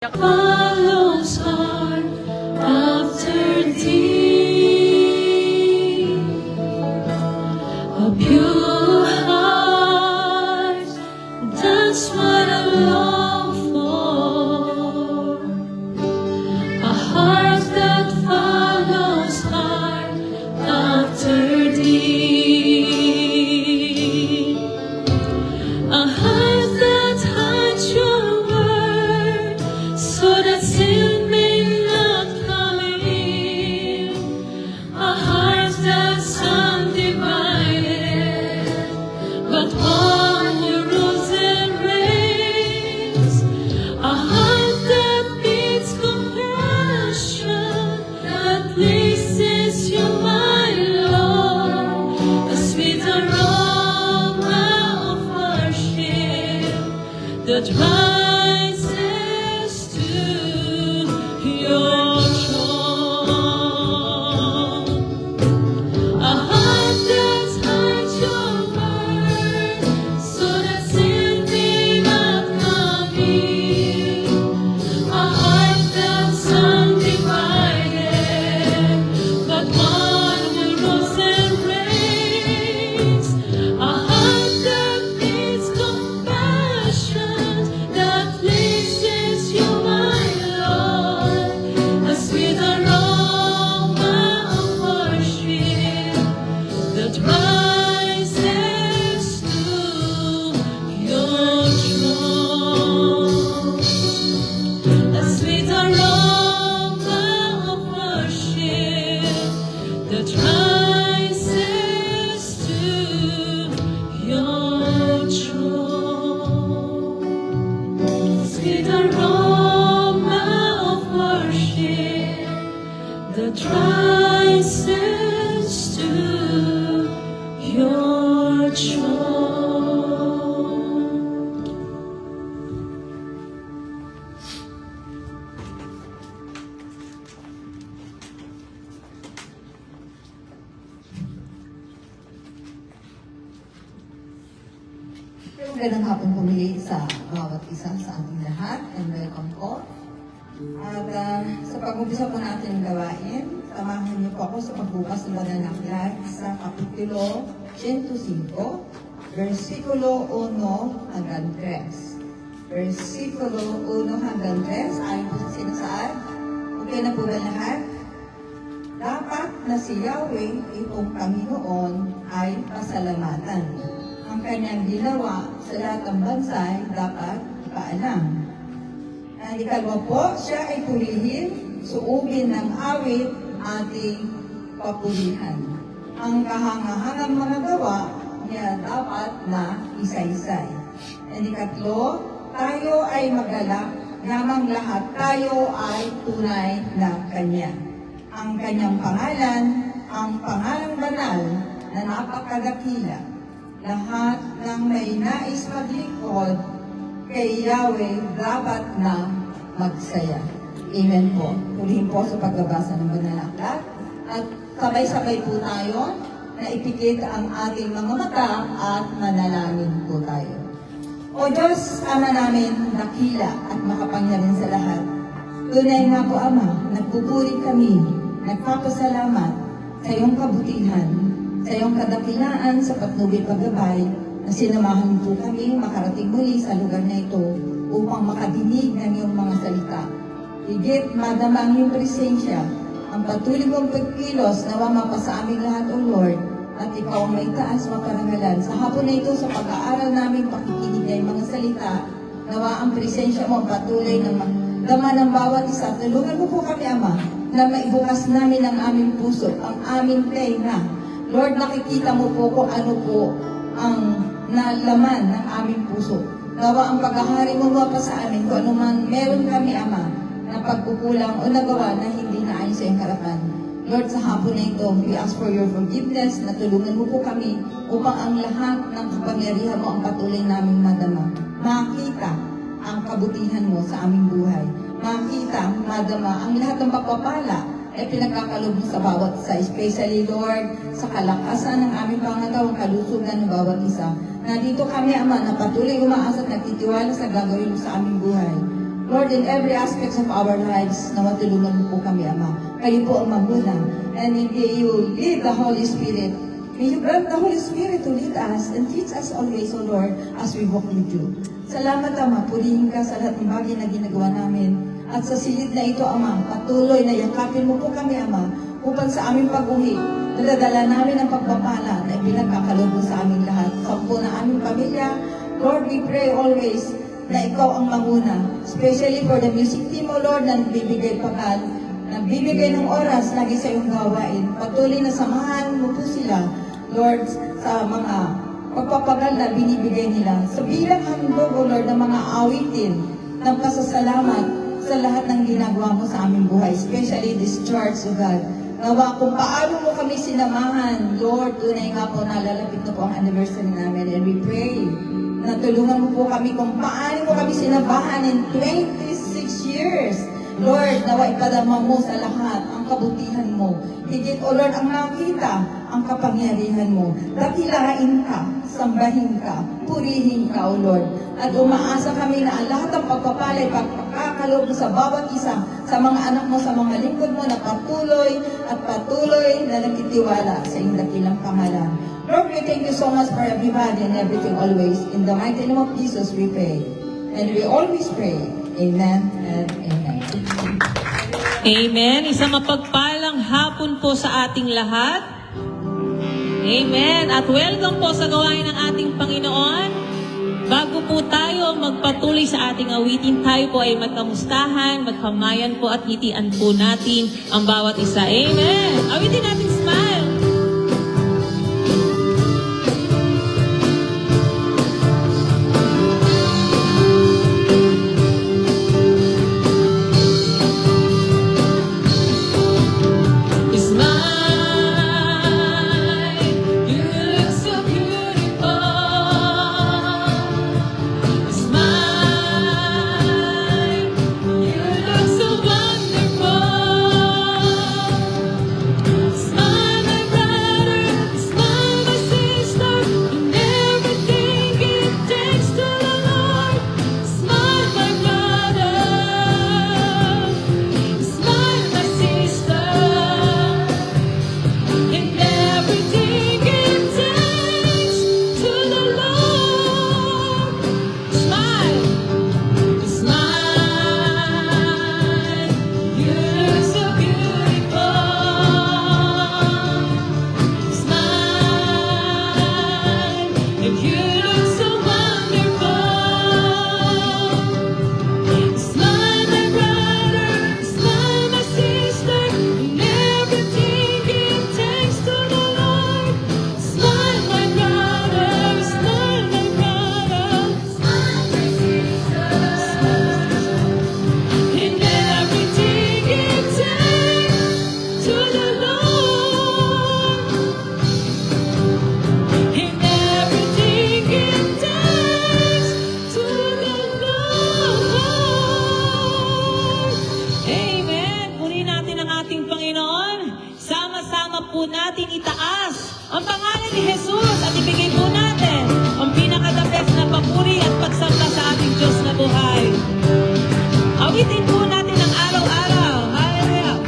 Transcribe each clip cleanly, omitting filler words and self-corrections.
Follows hard after thee, a pure heart, that's what I long for. A heart that follows hard after thee, a heart that hides your word, so that sin may not come in. A heart that's undivided, but one who rules and reigns. A heart that beats compassion, that pleases you, my Lord. A sweet aroma of worship that rises to your throne. A heart that hides your word, so that sin may not come in. A heart that's undivided, but one who rules and reigns. A heart that needs compassion, that pleases you, my Lord. A sweet aroma of worship that rises to your throne. A sweet aroma of worship that rises to your throne. Sweet aroma of worship that rises to your throne. Magandang hapon pumili sa bawat isa sa ating lahat and welcome po. At sa pag-umpisa po natin ang gawain, samahan niyo po ako sa pagbukas ng banal na aklat sa Kapitulo 105, versikulo 1 hanggang 3. Versikulo 1 hanggang 3, ayon po sa sinasaad. Okay na po ba lahat? Dapat na si Yahweh, itong Panginoon, ay pasalamatan. Ang kanyang ginawa sa lahat ng bansa ay dapat ipaalam. Ang ikalwa po, siya ay purihin, suubin ng awit ating papurihan. Ang kahangahangang mga gawa niya dapat na isa-isay. Ang ikatlo, tayo ay magalak, namang lahat tayo ay tunay na kanya. Ang kanyang pangalan, ang pangalang banal na napakadakila. Lahat ng may nais maglingkod kay Yahweh dapat na magsaya. Amen po. Ulihin po sa pagbabasa ng banal na aklat. At sabay-sabay po tayo na ipikit ang ating mga mata at manalangin po tayo. O Diyos, Ama namin, dakila at makapangyarihan sa lahat. Tunay nga po, Ama, nagpupuri kami, nagpapasalamat sa iyong kabutihan, sa iyong kadakilaan sa patnubay paggabay na sinamahan po kami makarating muli sa lugar na ito upang makadinig ng iyong mga salita. Higit madama ang iyong presensya, ang patuloy mong pagkilos nawa mapasa aming lahat, O Lord, at ikaw ang may taas maparangalan. Sa hapon na ito, sa pag-aaral namin pakikinig ng mga salita, nawa ang presensya mo patuloy ng laman ng bawat isa. Tulungan mo po kami, Ama, na maibukas namin ang aming puso, ang aming tenga. Lord, nakikita mo po kung ano po ang nalaman ng aming puso. Nawa ang paghahari mo pa sa amin kung ano man meron kami, Ama, na pagkukulang o nagawa na hindi naayon sa iyong harapan. Lord, sa hapon na ito, we ask for your forgiveness, na tulungan mo po kami upang ang lahat ng kapangyarihan mo ang patuloy naming madama. Makita ang kabutihan mo sa aming buhay. Makita, madama, ang lahat ng pagpapala ay pinagkakaloob mo sa bawat isa, especially, Lord, sa kalakasan ng aming pangatawang kalusugan ng bawat isa. Nandito kami, Ama, na patuloy umaasa at nagtitiwala sa gagawin mo sa aming buhay. Lord, in every aspects of our lives, na matulungan mo po kami, Ama. Kayo po ang mamuna. And may you lead the Holy Spirit. May you grant the Holy Spirit to lead us and teach us always, O Lord, as we walk with you. Salamat, Ama. Purihin ka sa lahat ng bagay na ginagawa namin. At sa silid na ito, Ama, patuloy na yakapin mo po kami, Ama, upang sa aming pag-uwi, nadadala namin ang pagpapala na ipinagkakalob mo sa aming lahat. Sampo na aming pamilya, Lord, we pray always na ikaw ang manguna. Especially for the music team, O Lord, na nagbibigay pakal, nagbibigay ng oras lagi sa iyong gawain. Patuloy na samahan mo po sila, Lord, sa mga pagpapagal na binibigay nila. Sa bilang handog, O Lord, ng mga awitin ng pasasalamat sa lahat ng ginagawa mo sa aming buhay, especially this church, O God. Nawa kung paano mo kami sinamahan, Lord, tunay nga po nalalapit na po ang anniversary namin, and we pray na tulungan mo po kami kung paano mo kami sinabahan in 26 years. Lord, nawa ipadama mo sa lahat ang kabutihan mo. Higit, O Lord, ang makita ang kapangyarihan mo. Dakilain ka, sambahin ka, purihin ka, O Lord. At umaasa kami na ang lahat ng pagpapalay, pagkakalob mo sa bawat isa, sa mga anak mo, sa mga lingkod mo na patuloy at patuloy na nagtitiwala sa iyong dakilang pangalan. Lord, we thank you so much for everybody and everything always. In the mighty name of Jesus, we pray. And we always pray. Amen and amen. Amen. Isang mapagpalang hapon po sa ating lahat. Amen. At welcome po sa gawain ng ating Panginoon. Bago po tayo magpatuloy sa ating awitin, tayo po ay magkamustahan, magkamayan po at hitian po natin ang bawat isa. Amen. Awitin natin smile. po natin itaas ang pangalan ni Jesus at ibigay po natin ang pinaka-the best na papuri at pagsamba sa ating Diyos na buhay. Awitin po natin ang araw-araw. Hallelujah!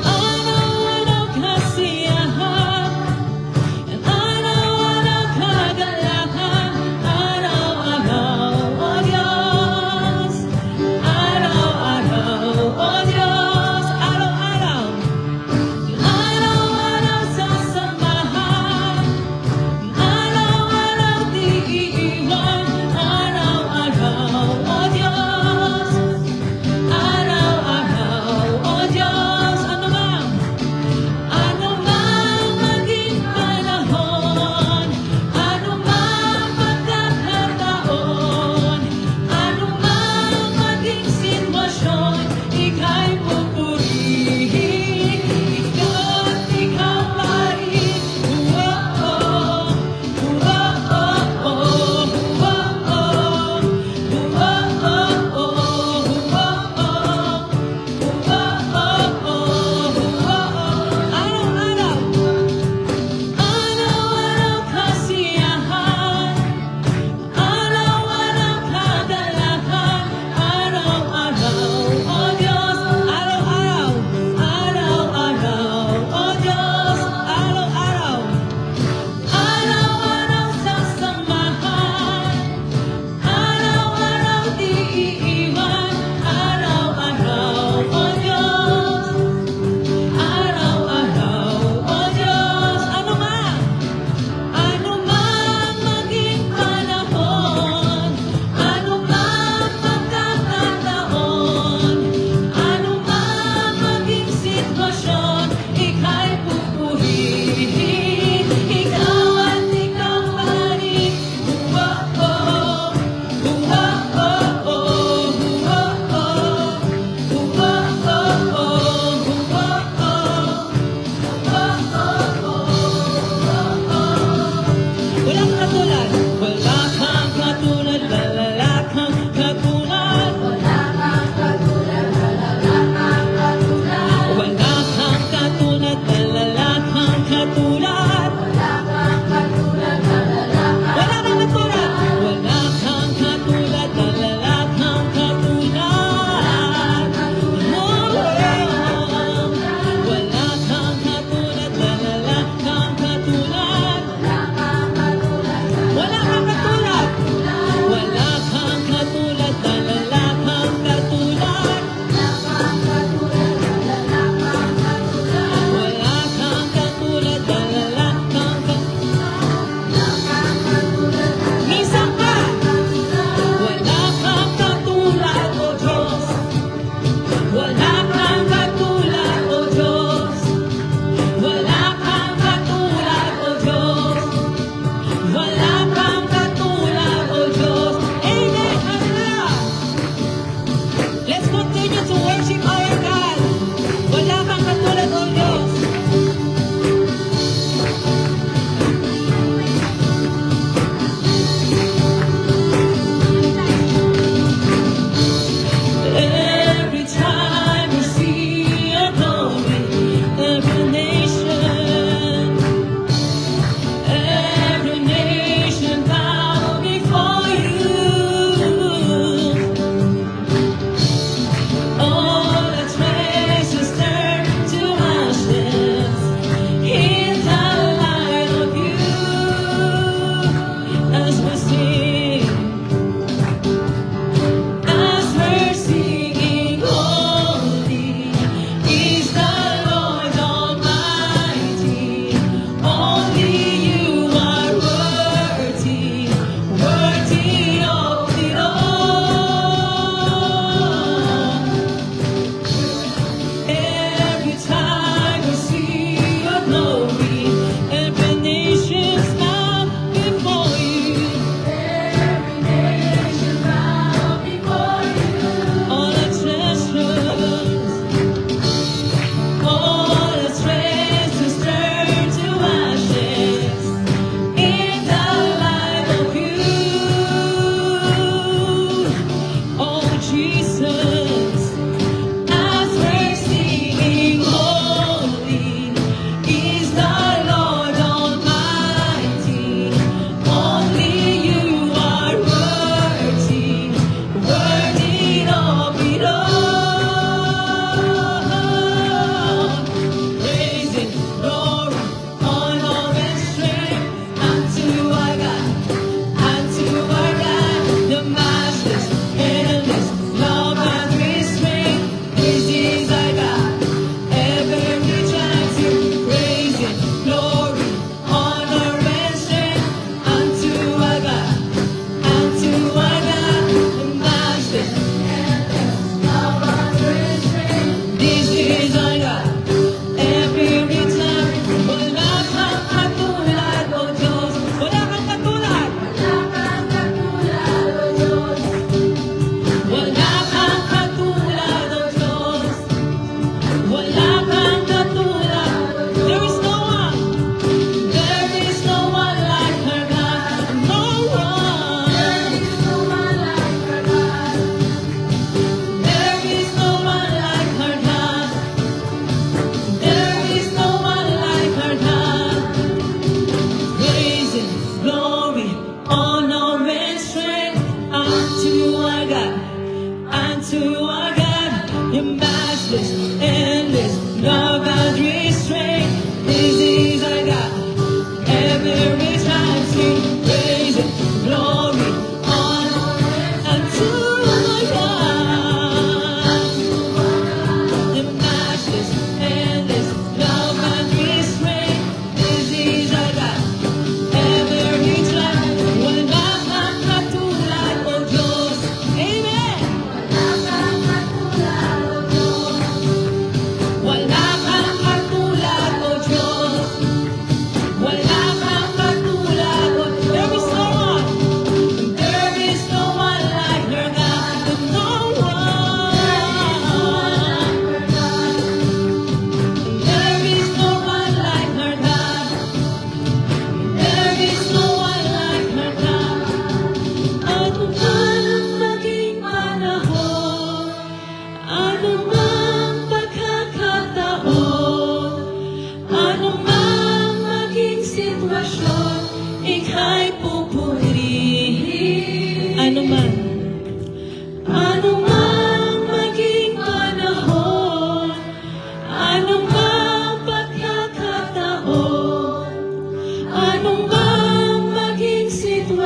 Araw-araw kasiyahan at araw-araw kagalakan.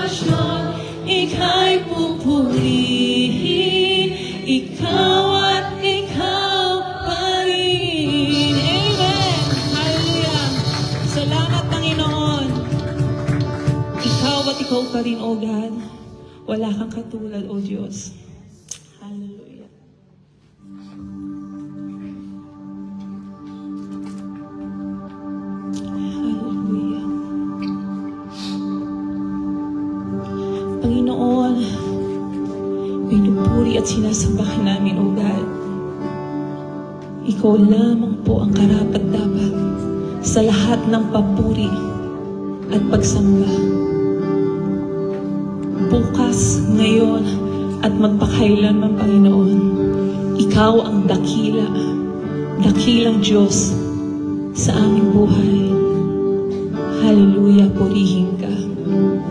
sitwasyon, ika'y pupurihin, ikaw at ikaw pa rin. Amen! Hallelujah! Salamat, Panginoon! Ikaw at ikaw pa rin, O God. Wala kang katulad, O Diyos. Hallelujah. Hallelujah. Panginoon, pinupuri at sinasamba ka namin, O God. Ikaw lamang po ang karapat-dapat sa lahat ng papuri at pagsamba. Bukas, ngayon, at magpakailanman, Panginoon, Ikaw ang dakila, dakilang Diyos sa aming buhay. Hallelujah, purihin ka. Hallelujah.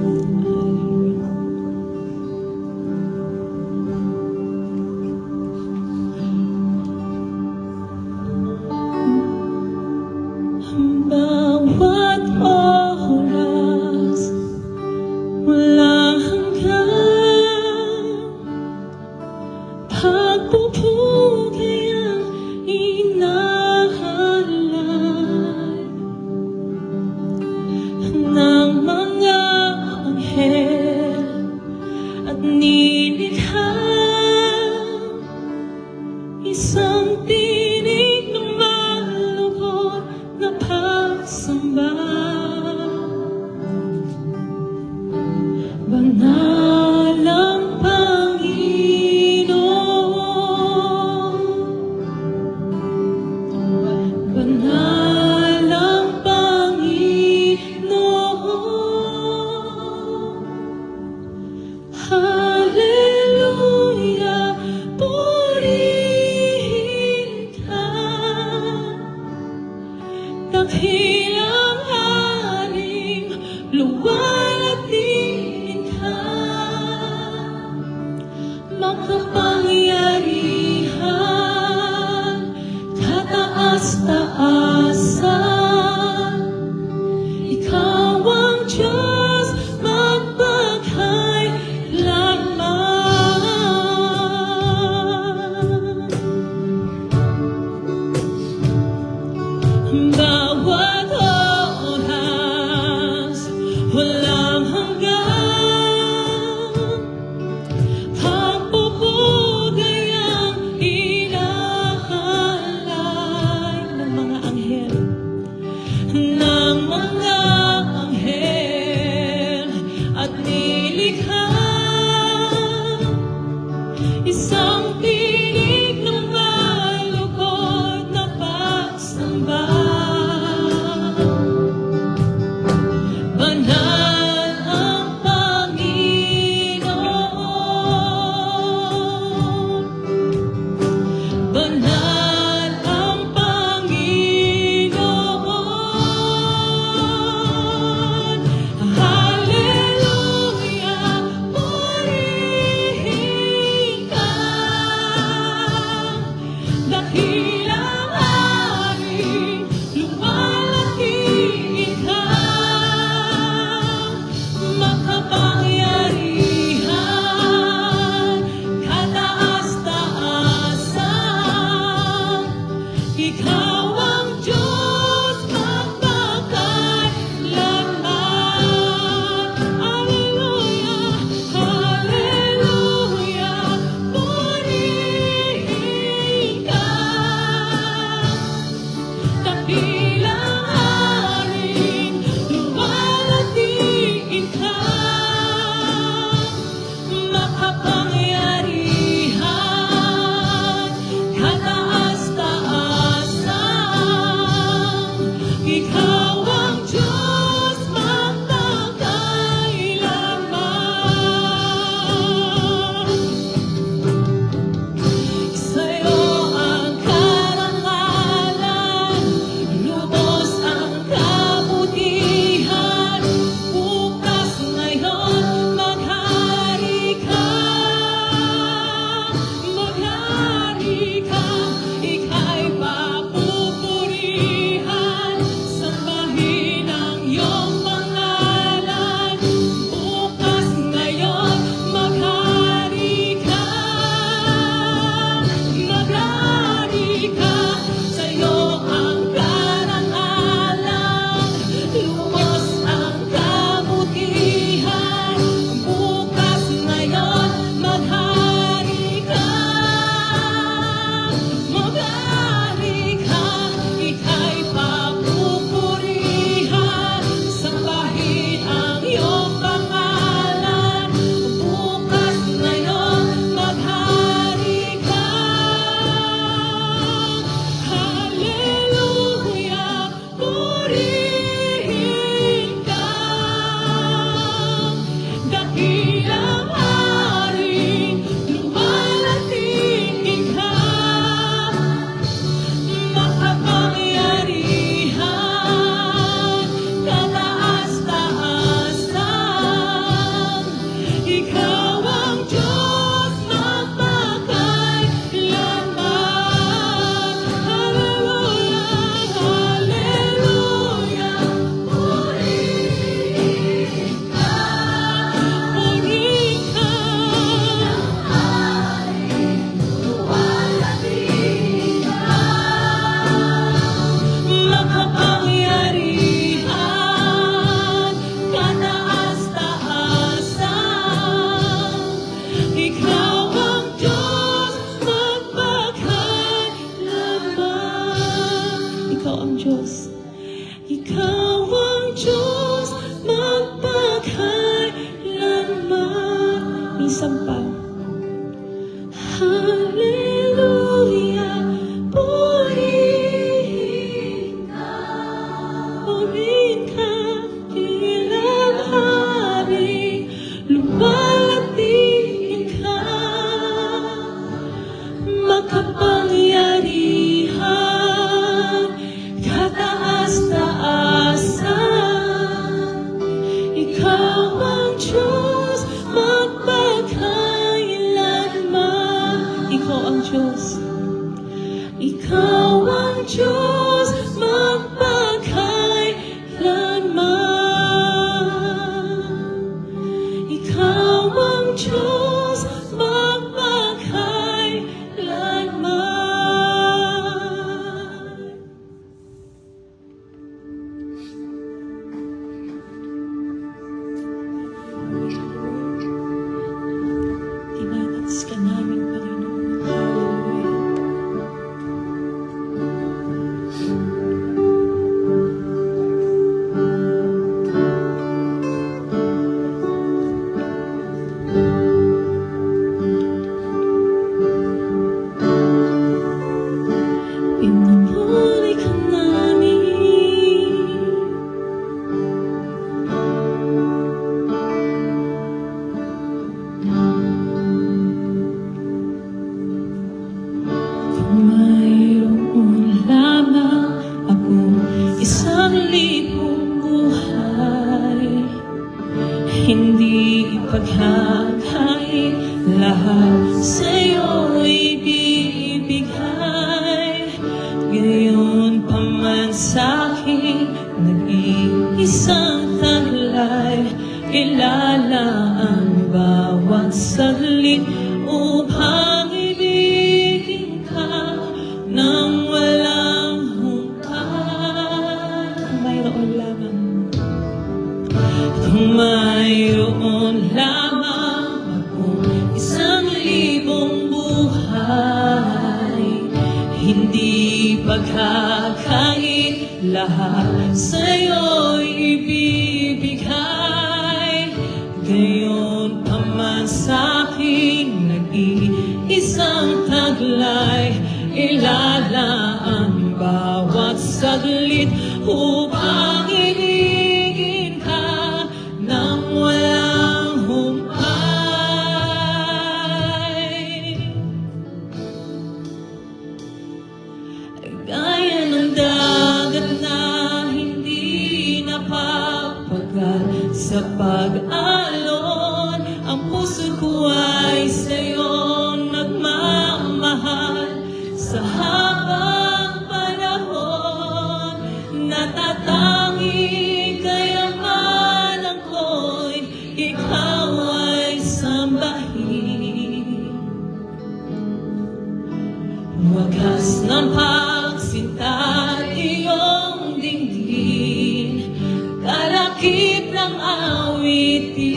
Bawat oras, walang hanggan, pagpupugay ang inahalay ng mga anghel at nilikha. Isang tinig ng malugod na pagsamba. Banal ang Panginoon, banal ang Panginoon. Hallelujah, purihin ka, dakilang haring luwalhatiin ka, makapangyarihan, kataas-taasan. Ikaw ang Diyos magpakailanman. Bawat oras, walang hanggan, pagpupugay ang inahalay ng mga anghel, ng mga anghel at nilikha. Isang tinig ng malugod na pagsamba. Banal ang Panginoon, banal ang Panginoon. Hallelujah, sampa. Hallelujah, purihin ka, kilang hari, lumalatiin ka, makapangyarihan, kataas-taasan, ikaw ang Diyos, magpakailanman. Ikaw ang Diyos. Ikaw ang Diyos, magpakailanman. Ikaw ang Diyos, magpakailanman. Tinataas ka namin, Panginoon. Hallelujah. Pinupuri ka namin. Kung mayroon lamang akong 1,000 buhay, hindi ipagkakain lahat sa'yo ibibigay. Gayon pa man sa'kin nag-iisang taglay, ilalaan bawat saglit upang ibigin ka nang walang hungkay. Mayroon lamang. Kung mayroon lamang akong 1,000 buhay, hindi pagkakait lahat sa'yo ibibigay. Gayon pa man sa'kin nag-iisang taglay, ilalaan bawat saglit upang ibigin ka nang walang humpay. Gaya ng dagat na hindi napapagal sa pag-alon, ang puso ko ay sa'yo nagmamahal. Sa habang panahon, natatangi kayamanan ko'y ikaw ay sambahin. Wagas ng pagsinta iyong dinggin, kalakip ng awitin.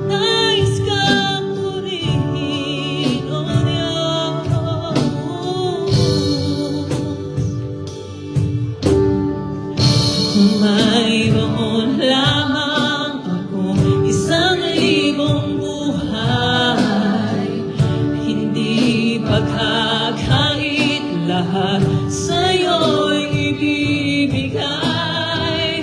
Nais kang purihin, O Diyos. Kung mayroon lamang akong 1,000 buhay, hindi pagkakait lahat sa'yo'y ibibigay.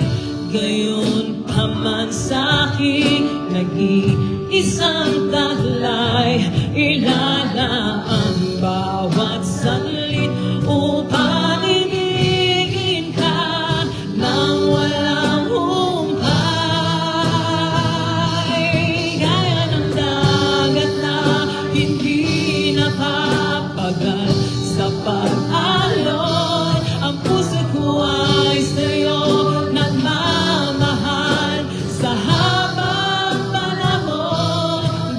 Gayon pa man sa'kin nag-iisang taglay, ilalaan bawat saglit upang ibigin ka nang walang humpay. Gaya ng dagat na hindi napapagal sa pag-alon, ang puso ko ay sa'yo nagmamahal. Sa habang panahon,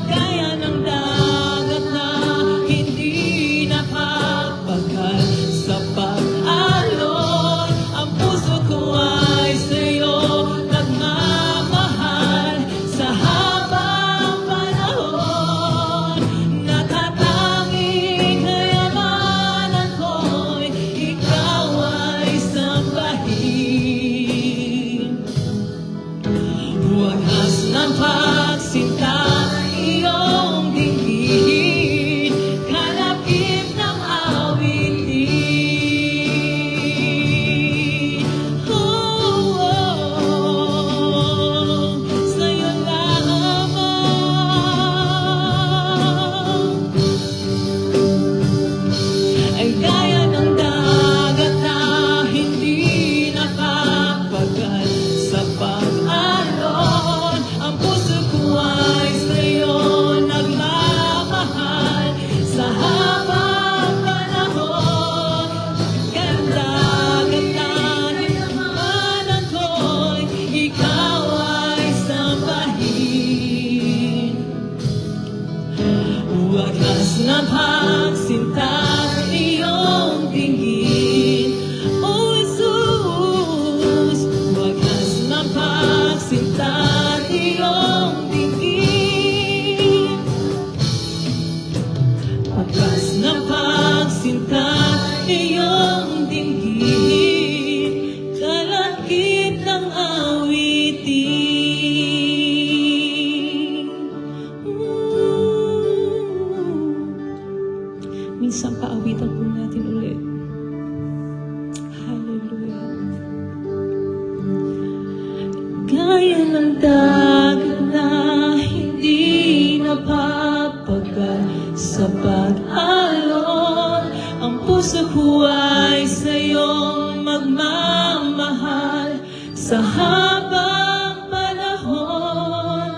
Gaya ng dagat na hindi napapagal sa pag-alon. Ang puso ko ay sa'yong magmamahal sa habang panahon.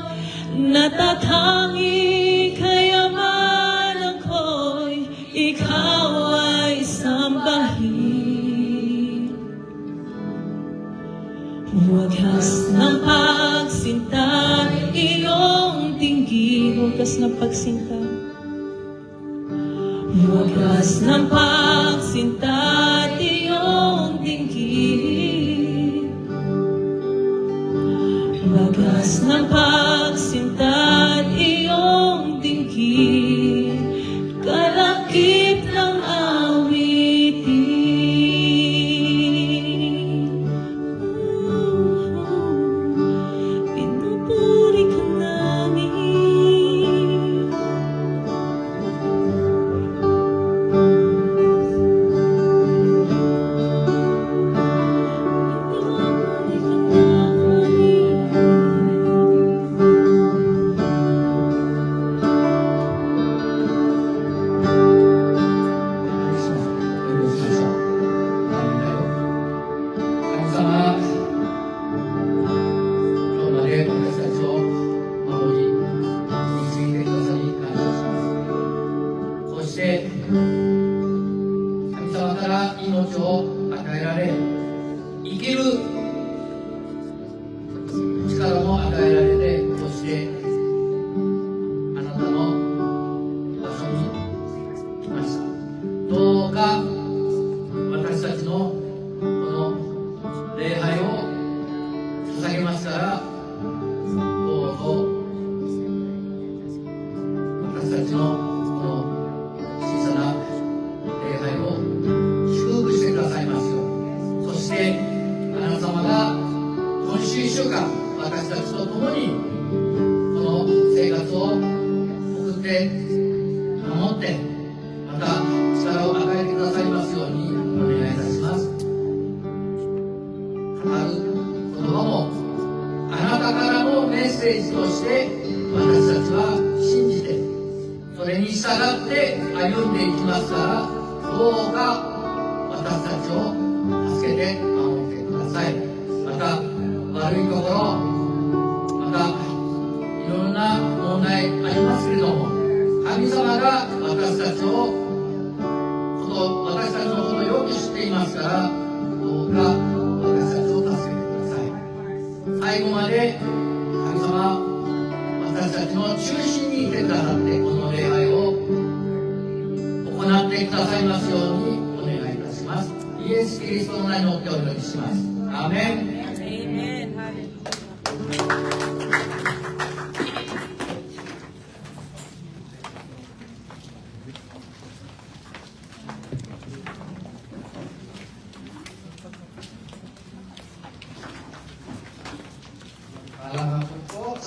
Natatangi kayamanan ko'y ikaw ay sambahin. Wagas ng pagsinta, iyong tingin. Wagas ng pagsinta. Wagas ng pagsinta, iyong tingin. Wagas ng pagsinta, iyong tingin. Kalakip ng awitin. Pinupuri ka namin.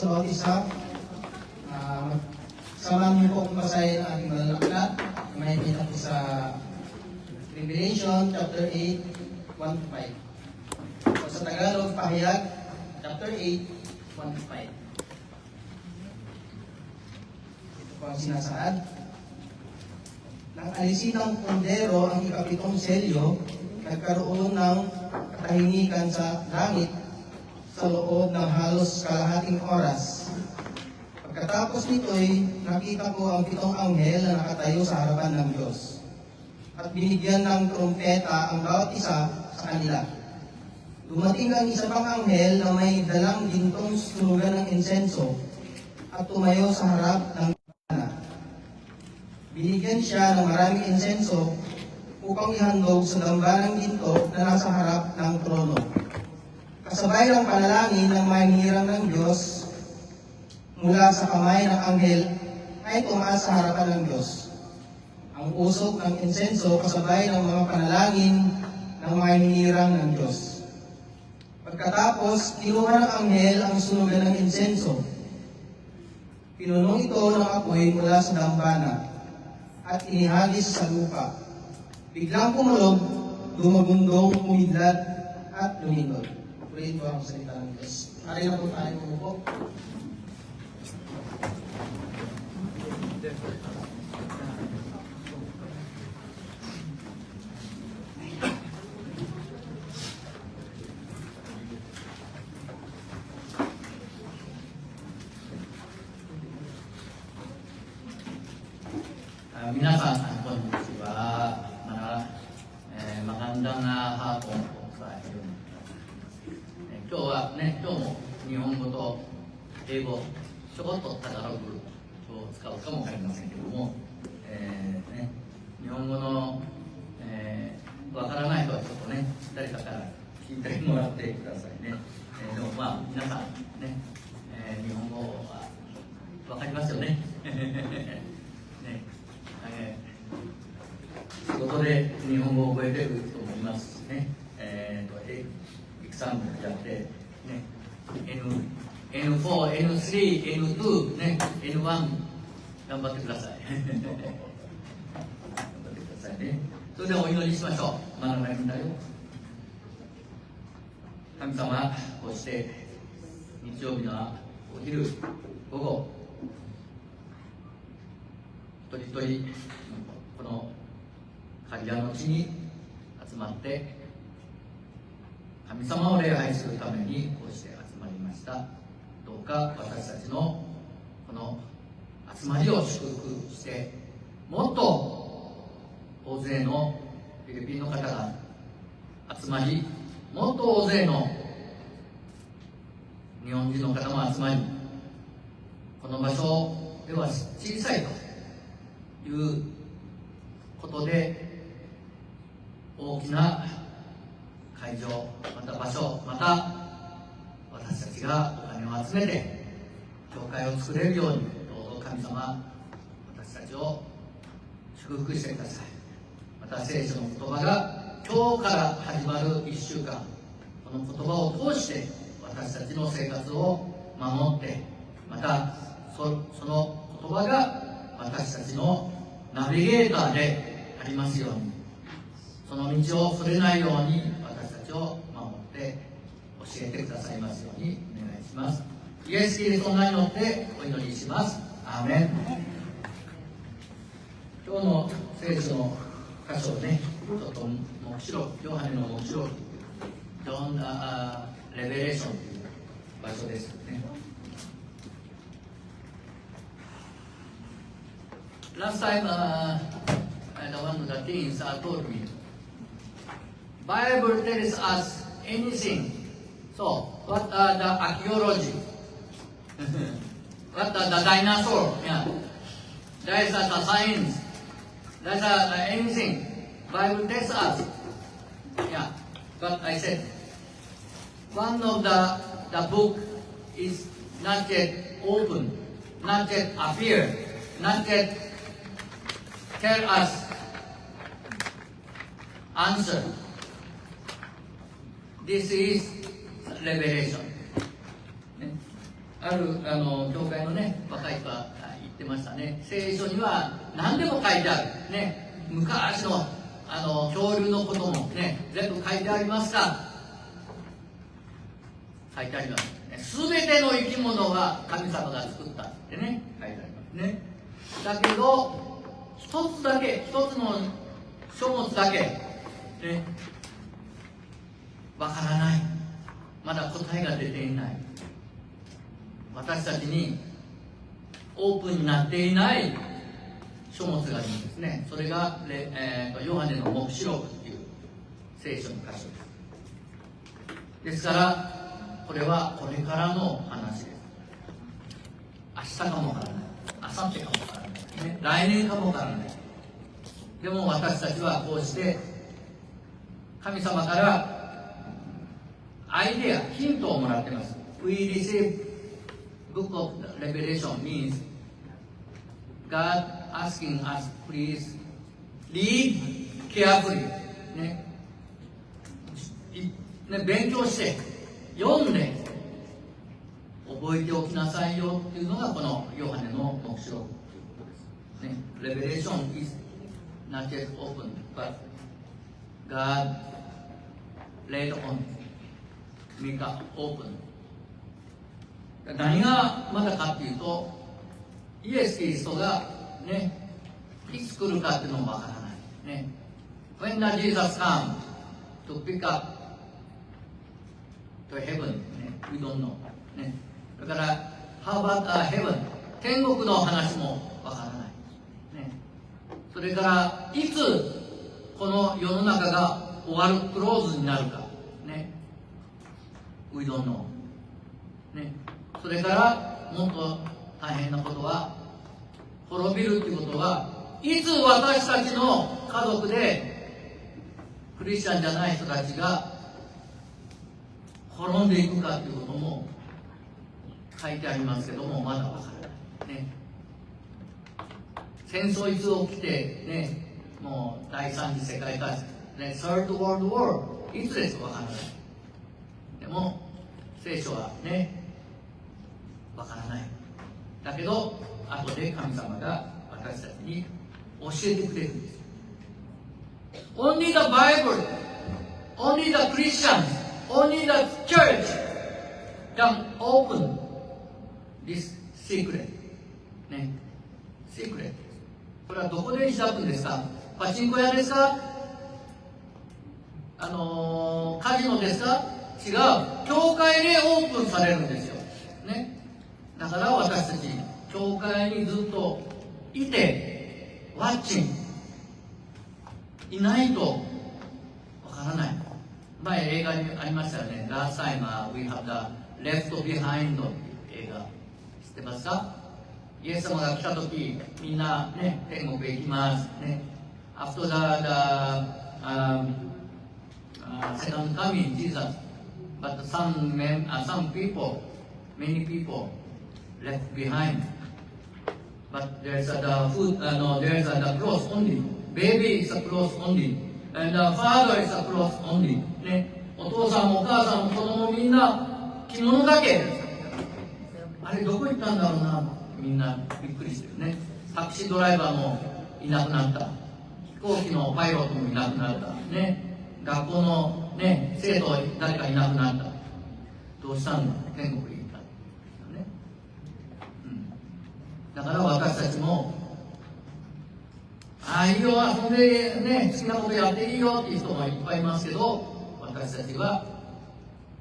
Sa bawat isa, samahan niyo po kung basahin ang ating malalakad. Makikita po sa Revelation chapter 8, 1-5. O sa Tagalog, Pahayag, chapter 8, 1-5. Ito po ang sinasaad. Nang alisin ng kondero ang ikapitong selyo, nagkaroon ng katahimikan sa langit sa loob ng halos kalahating oras. Pagkatapos nito'y nakita ko ang 7 anghel na nakatayo sa harapan ng Diyos at binigyan ng trumpeta ang bawat isa sa kanila. Dumating ang isa pang anghel na may dalang gintong sunugan ng insenso at tumayo sa harap ng dambana. Binigyan siya ng maraming insenso upang ihandog sa dambanang ginto na nasa harap ng trono. Kasabay ng panalangin ng mahihirang ng Diyos mula sa kamay ng anghel ay tumaas sa harapan ng Diyos. Ang usok ng insenso kasabay ng mga panalangin ng mahihirang ng Diyos. Pagkatapos, kinuha ng anghel ang sunugan ng insenso. Pinunong ito ng apoy mula sa dambana at inihagis sa lupa. Biglang pumulog, dumagundong, umidlat at lumindol. purihin ko ang salita ng Diyos. Ari na po tayo umupo. Minasan, konnichiwa. Magandang hapon po sa inyo. 今日はね、今日も日本語と英語、ちょこっとタガログを使うかもわかりませんけども、日本語の、わからない人はちょっとね、誰かから聞いてもらってくださいね。でもまあ、皆さんね、日本語はわかりますよね。ね仕事で日本語を覚えてる人もいますしね、エクサムやって、ね、N4、N3、N2、ね、N1 頑張ってください。頑張ってくださいね。それではお祈りしましょう。学べるんだよ。神様、こうして日曜日のお昼、午後、一人一人この刈谷の地に集まって神様を礼拝するためにこうして集まりました。どうか私たちのこの集まりを祝福して、もっと大勢のフィリピンの方が集まり、もっと大勢の日本人の方も集まり、この場所では小さいということで大きな会場、また場所、また私たちがお金を集めて教会を作れるように、どうぞ神様、私たちを祝福してください。また聖書の言葉が今日から始まる1週間、この言葉を通して私たちの生活を守って、またその言葉が私たちのナビゲーターでありますように、その道をそれないように私たちを守って教えてくださいますようにお願いします。イエス・キリストの名によってお祈りします。アーメン。今日の聖書の箇所をね、ちょっと黙示録、ヨハネの黙示録、ジョン・レベレーションという場所ですね。Last time, one of the teens told me, Bible tells us anything. So, what are the archaeology? What are the dinosaur? Yeah. There is the science. There's anything. Bible tells us. Yeah. But I said, one of the book is not yet open, not yet appeared, not yet tell us answer. This is revelation. ね、ある教会のね、若い人は言ってましたね。聖書には何でも書いてある。ね、昔の恐竜のこともね、全部書いてありますか。書いてあります。すべての生き物は神様が作ったってね、書いてありますね。だけど一つだけ、一つの書物だけ、ね、わからない。まだ答えが出ていない。私たちにオープンになっていない書物があるんですね。それが、ヨハネの黙示録という聖書の箇所です。ですから、これはこれからの話です。明日かもわからない。明後日かもわからない。ね、来年かもわからない。でも私たちはこうして神様からアイデア、ヒントをもらっています。We receive Book of Revelation means God asking us, please read carefully、ね、勉強して読んで覚えておきなさいよっていうのがこのヨハネの黙示録ということです。ね、Revelation is not yet open, but God later on メーカーオープン。何がまだかっていうと、イエス・キリストがね、いつ来るかっていうのもわからない。ね。When does Jesus come to pick up to heaven? ね。We don't know. ね。だから、How about heaven? 天国の話もわからない。ね。それから、いつこの世の中が終わる、クローズになるか。ね。We don't know. ね。それからもっと大変なことは、滅びるっていうことは、いつ私たちの家族でクリスチャンじゃない人たちが滅んでいくかっていうことも書いてありますけども、まだわからない、ね、戦争いつ起きて、ね、もう第三次世界大戦、ね、Third World War いつですかわからない。でも聖書はね、わからない。だけど後で神様が私たちに教えてくれるんです。Only the Bible, only the Christians, only the church can open this secret. ね、secret。これはどこで開くんですか？パチンコ屋ですか？カジノですか？違う。教会でオープンされるんですよ。ね。だから私たち、教会にずっといて、ワッチンいないとわからない。前映画にありましたよね。Last time we have the Left Behind という映画。知ってますか？イエス様が来たとき、みんなね、天国へ行きます。ね。After the second coming, Jesus, but some people, many people left behind. But there's the food, there's the clothes only. Baby is a clothes only. And the father is a clothes only. ね。お父さんもお母さんも子供もみんな着物だけ。あれどこ行ったんだろうな。みんなびっくりしてるね。タクシードライバーもいなくなった。飛行機のパイロットもいなくなった。ね。学校のね、生徒誰かいなくなった。どうしたんだ？天国へ行った。ね。だから私たちも、いいよ、遊んでね、好きなことやっていいよっていう人もいっぱいいますけど、私たちは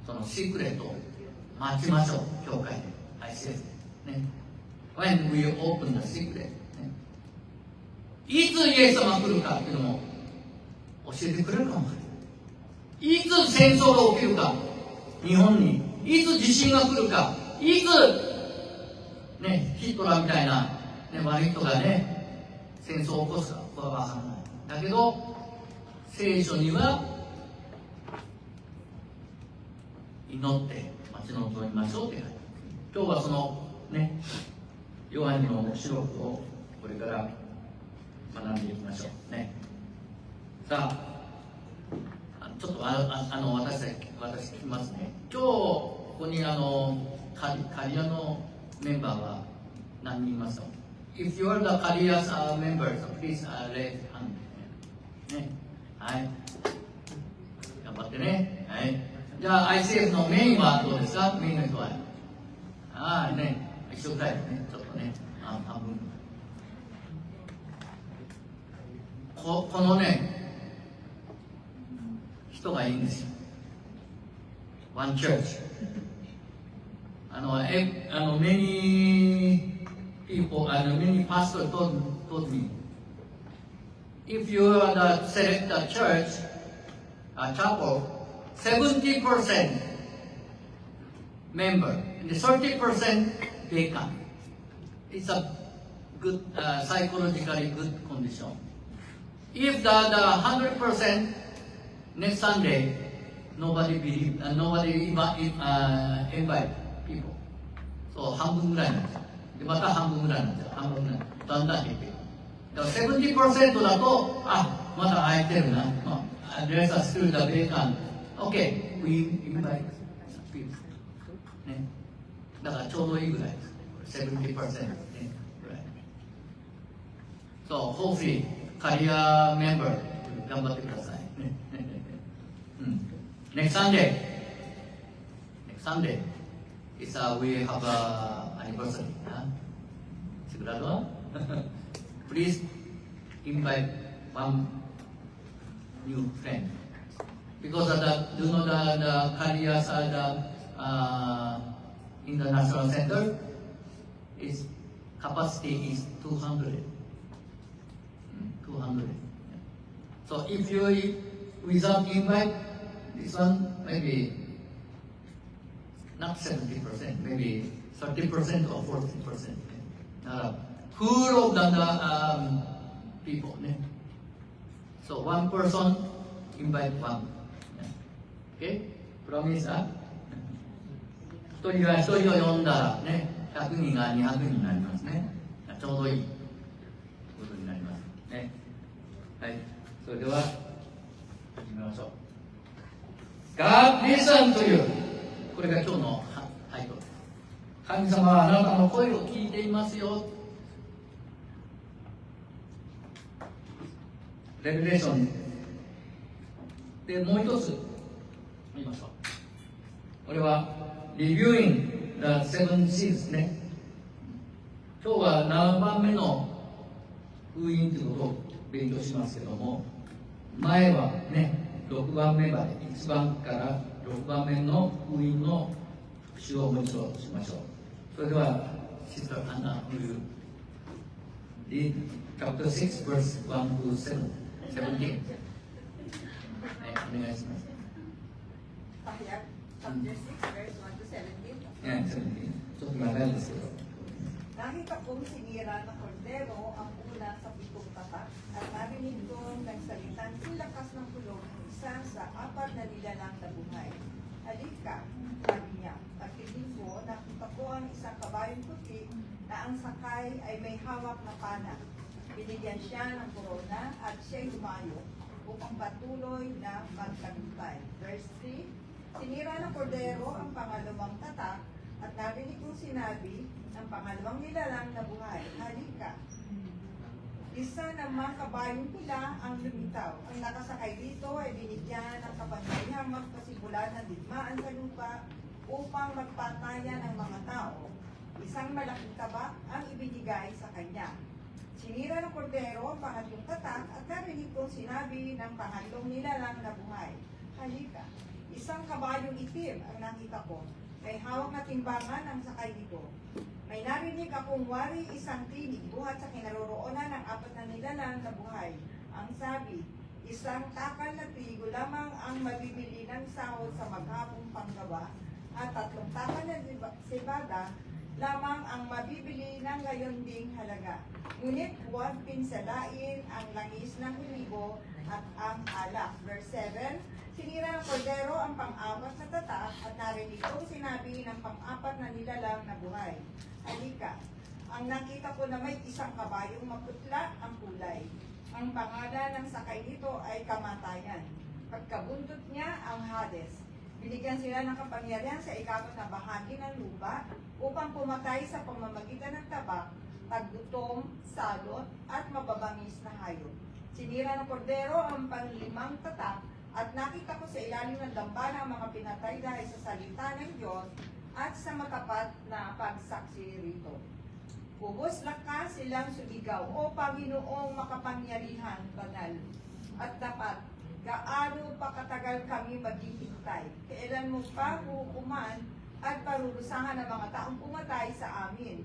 そのシークレットを待ちましょう、教会で。はい、先生。ね。When we open the secret、ね、いつイエス様が来るかっていうのも教えてくれるかもしれない。いつ戦争が起きるか、日本に。いつ地震が来るか、いつね、ヒトラーみたいな、ね、悪い人がね、戦争を起こすか、これはわからない。だけど、聖書には、祈って待ち望みましょうって書いてある。今日はそのね、ヨハネの黙示録をこれから学んでいきましょうね。さあ、ちょっと私聞きますね。今日ここにカリアのメンバーは何人いますか？ If you are the Kariya members, please raise hand。ね、はい。頑張ってね。はい。じゃあ ICF のメインはどうですか？メインの人は。ね、一緒くらいね、ちょっとね、半分。このね、人がいいんですよ。One church。many people, many pastors told me, if you are the select a church, a chapel, 70% member, and 30% vacant. It's a good, psychologically good condition. If the 100% next Sunday, nobody invite people. So 半分ぐらいなんですよ。でまた半分ぐらいなんですよ。半分ぐらい。だんだん減っていく。だから 70% だと、まだ空いてるな。There's a still the vacant. Okay, we invite people. ね。だからちょうどいいぐらいです。70%、ね、ぐらい。So hopefully, カリアメンバー頑張ってください。ね。Next Sunday, Sunday, we have anniversary. Sigurado? Please invite one new friend. Because the careers at the International Center, its capacity is 200. 200. So if you without invite, this one maybe not 70%, maybe 30% or 40%. Full of the people. So one person invite one. Okay? Promise, 一人が一人を呼んだらね、100人が200人になりますね。ちょうどいいことになりますね。はい。それでは、始めましょう。God listen to you。これが今日のタイトルです。神様はあなたの声を聞いていますよ。レベレーションでもう一つ言いましょう。これはReviewing the seven seals ね。今日は7番目の封印ということを勉強しますけども、前はね、6番目まで、1番から6番目の封印の復習をもう一度しましょう。それでは、Sister Anna will read chapter 6 verse 1 to 7. 17. はい、お願いします。Pahayag, chapter 6, verse 1 to 17. ちょっと長いですけど。Nakita kong sinira na kordero ang una sa pitong tatak at narinig kong nagsalitang lakas ng kulog ng isa sa apat na nilalang na buhay. Halika, sabi niya, pagkiling ko, nakita ko ang isang kabayong puti na ang sakay ay may hawak na pana. Binigyan siya ng korona at siya'y lumayo upang patuloy na magtagumpay. Verse 3, sinira ng kordero ang pangalawang tatak at narinig kong sinabi ng pangalawang nilalang na buhay, halika. Isa ng mga kabayong pula ang lumitaw. Ang nakasakay dito ay binigyan ng kapangyarihang magpasimulan ng digmaan sa lupa upang magpatayan ng mga tao. Isang malaking tabak ang ibinigay sa kanya. Sinira ng kordero ang pangatlong tatak at narinig kong sinabi ng pangatlong nilalang na buhay, halika. Isang kabayong itim ang nakita ko. May hawak na timbangan ang sakay nito. May narinig akong wari isang tinig buhat sa kinaroroonan ng apat na nilalang na buhay. Ang sabi, isang takal na trigo lamang ang mabibili ng sahod sa maghapong panggawa at 3 takal na sibada lamang ang mabibili ng gayon ding halaga. Ngunit huwag pinsalain ang langis ng olibo at ang alak. Verse 7, sinira ng kordero ang pang-apat na tatak at narinig kong sinabi ng pang-apat na nilalang na buhay. Halika, ang nakita ko na may isang kabayong maputla ang kulay. Ang pangalan ng sakay nito ay kamatayan. Pagkabundot niya ang Hades. Binigyan sila ng kapangyarihan sa ikapat na bahagi ng lupa upang pumatay sa pamamagitan ng tabak, taggutom, salot, at mababangis na hayop. Sinira ng kordero ang pang-5 tatak at nakita ko sa ilalim ng dambana ang mga pinatay dahil sa salita ng Diyos at sa matapat na pagsaksi rito. Ubos lakas silang sumigaw, O Panginoong makapangyarihan, banal at dapat, gaano pa katagal kami maghihintay? Kailan mo pa hukuman at parurusahan ng mga taong pumatay sa amin?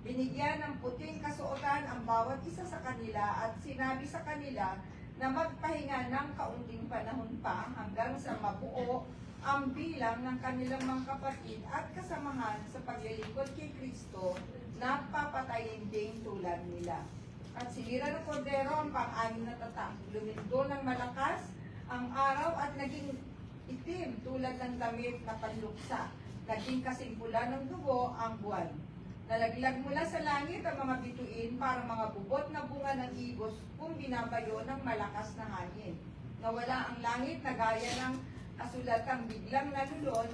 Binigyan ng puting kasuotan ang bawat isa sa kanila at sinabi sa kanila na magpahinga ng kaunting panahon pa hanggang sa mabuo ang bilang ng kanilang mga kapatid at kasamahan sa paglilingkod kay Kristo na papatayin ding tulad nila. At sinira ng kordero ang pang-anim na tatak. Lumindo ng malakas ang araw at naging itim tulad ng damit na panluksa. Naging kasing pula ng dugo ang buwan. Nalaglag mula sa langit ang mga bituin para mga bubot na bunga ng igos kung binabayo ng malakas na hangin. Nawala ang langit na gaya ng kasulatang biglang nalulon